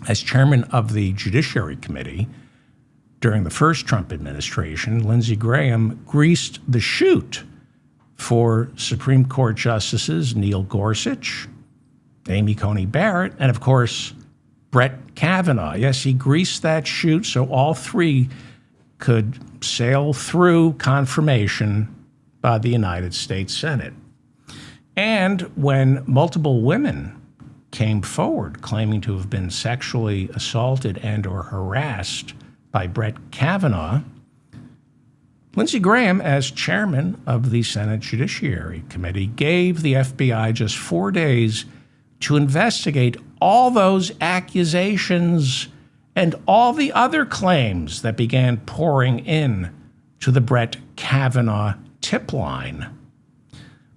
As chairman of the Judiciary Committee, during the first Trump administration, Lindsey Graham greased the chute for Supreme Court Justices Neil Gorsuch, Amy Coney Barrett, and of course, Brett Kavanaugh. Yes, he greased that chute so all 3 could sail through confirmation by the United States Senate. And when multiple women came forward claiming to have been sexually assaulted and or harassed by Brett Kavanaugh, Lindsey Graham, as chairman of the Senate Judiciary Committee, gave the FBI just 4 days to investigate all those accusations and all the other claims that began pouring in to the Brett Kavanaugh tip line.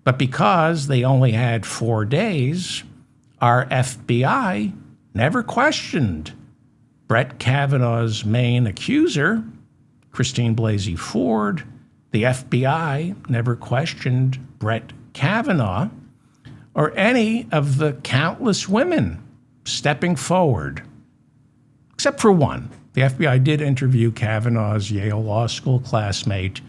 But because they only had 4 days, our FBI never questioned Brett Kavanaugh's main accuser, Christine Blasey Ford. The FBI never questioned Brett Kavanaugh or any of the countless women stepping forward, except for one. The FBI did interview Kavanaugh's Yale Law School classmate,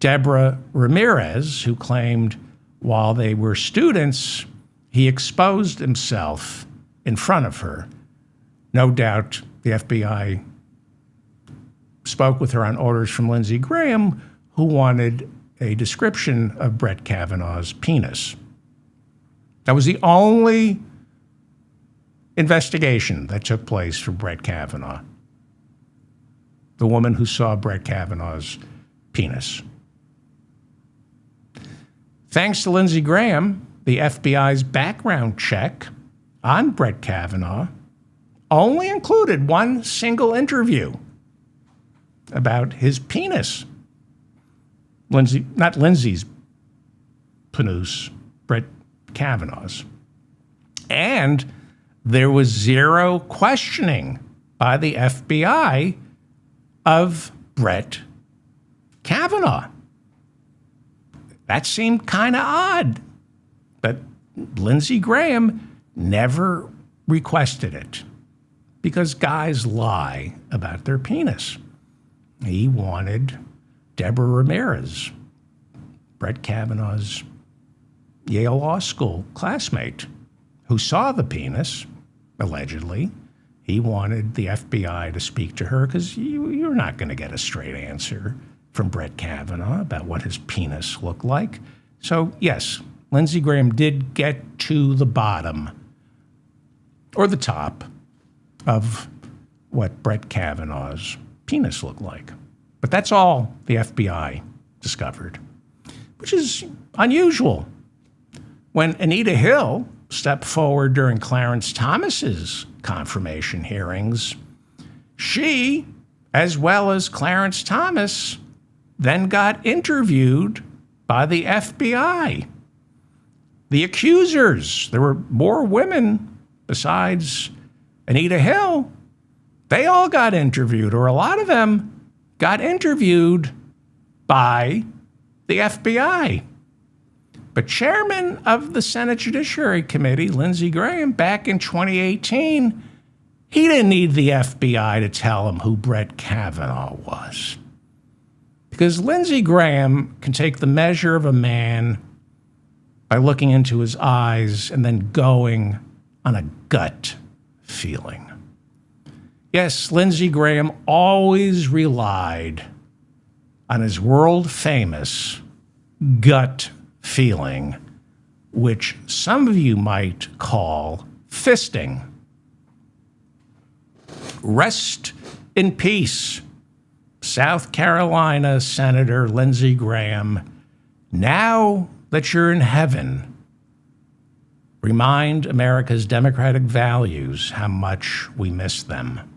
Deborah Ramirez, who claimed while they were students, he exposed himself in front of her. No doubt the FBI spoke with her on orders from Lindsey Graham, who wanted a description of Brett Kavanaugh's penis. That was the only investigation that took place for Brett Kavanaugh. The woman who saw Brett Kavanaugh's penis. Thanks to Lindsey Graham, the FBI's background check on Brett Kavanaugh only included one single interview about his penis. Not Lindsey's penis, Brett Kavanaugh's. And there was zero questioning by the FBI of Brett Kavanaugh. That seemed kind of odd, but Lindsey Graham never requested it because guys lie about their penis. He wanted Deborah Ramirez, Brett Kavanaugh's Yale Law School classmate, who saw the penis, allegedly. He wanted the FBI to speak to her because you're not going to get a straight answer from Brett Kavanaugh about what his penis looked like. So, yes, Lindsey Graham did get to the bottom or the top of what Brett Kavanaugh's penis looked like. But that's all the FBI discovered, which is unusual. When Anita Hill stepped forward during Clarence Thomas's confirmation hearings, she, as well as Clarence Thomas, then got interviewed by the FBI. The accusers, there were more women besides Anita Hill, they all got interviewed, or a lot of them got interviewed by the FBI. But chairman of the Senate Judiciary Committee, Lindsey Graham, back in 2018, he didn't need the FBI to tell him who Brett Kavanaugh was. Because Lindsey Graham can take the measure of a man by looking into his eyes and then going on a gut feeling. Yes, Lindsey Graham always relied on his world-famous gut feeling, which some of you might call fisting. Rest in peace, South Carolina Senator Lindsey Graham. Now that you're in heaven, remind America's democratic values how much we miss them.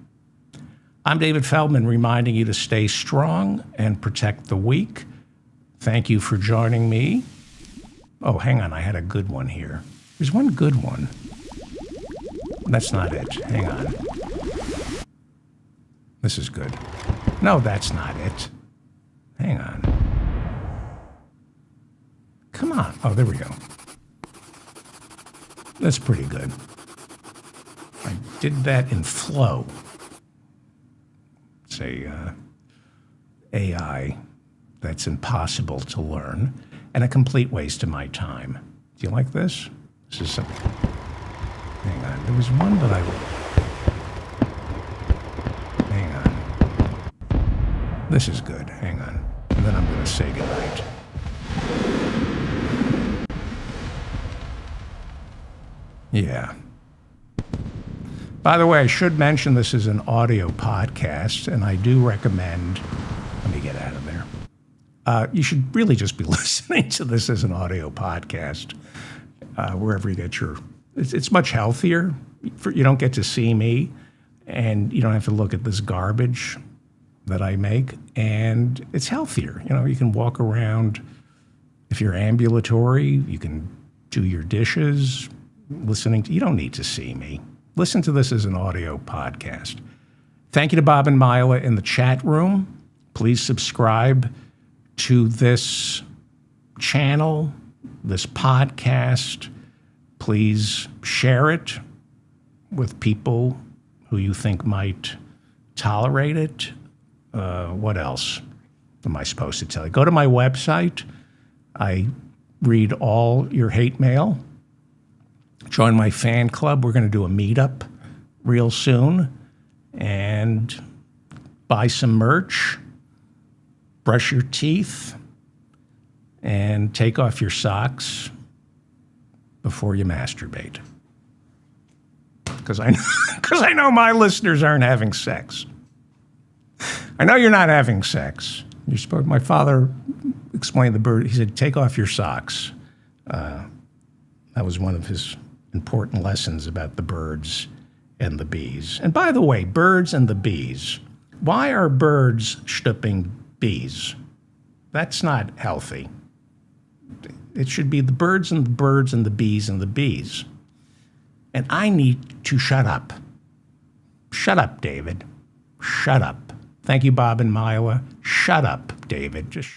I'm David Feldman, reminding you to stay strong and protect the weak. Thank you for joining me. Oh, hang on, I had a good one here. There's one good one. That's not it. Hang on. This is good. No, that's not it. Hang on. Come on. Oh, there we go. That's pretty good. I did that in flow. It's a AI that's impossible to learn and a complete waste of my time. Do you like this? This is something. Hang on. There was one that Hang on. This is good. Hang on. And then I'm going to say goodnight. Yeah. By the way, I should mention this is an audio podcast, and I do recommend, let me get out of there. You should really just be listening to this as an audio podcast, wherever you get your, it's much healthier. You don't get to see me, and you don't have to look at this garbage that I make, and it's healthier. You know, you can walk around. If you're ambulatory, you can do your dishes, you don't need to see me. Listen to this as an audio podcast. Thank you to Bob and Mila in the chat room. Please subscribe to this channel, this podcast. Please share it with people who you think might tolerate it. What else am I supposed to tell you? Go to my website. I read all your hate mail. Join my fan club. We're going to do a meetup real soon. And buy some merch. Brush your teeth. And take off your socks before you masturbate. Because I know my listeners aren't having sex. I know you're not having sex. My father explained the bird. He said, take off your socks. That was one of his important lessons about the birds and the bees. And by the way, birds and the bees. Why are birds stooping bees? That's not healthy. It should be the birds and the birds and the bees and the bees. And I need to shut up. Shut up, David. Shut up. Thank you, Bob and Mila. Shut up, David. Just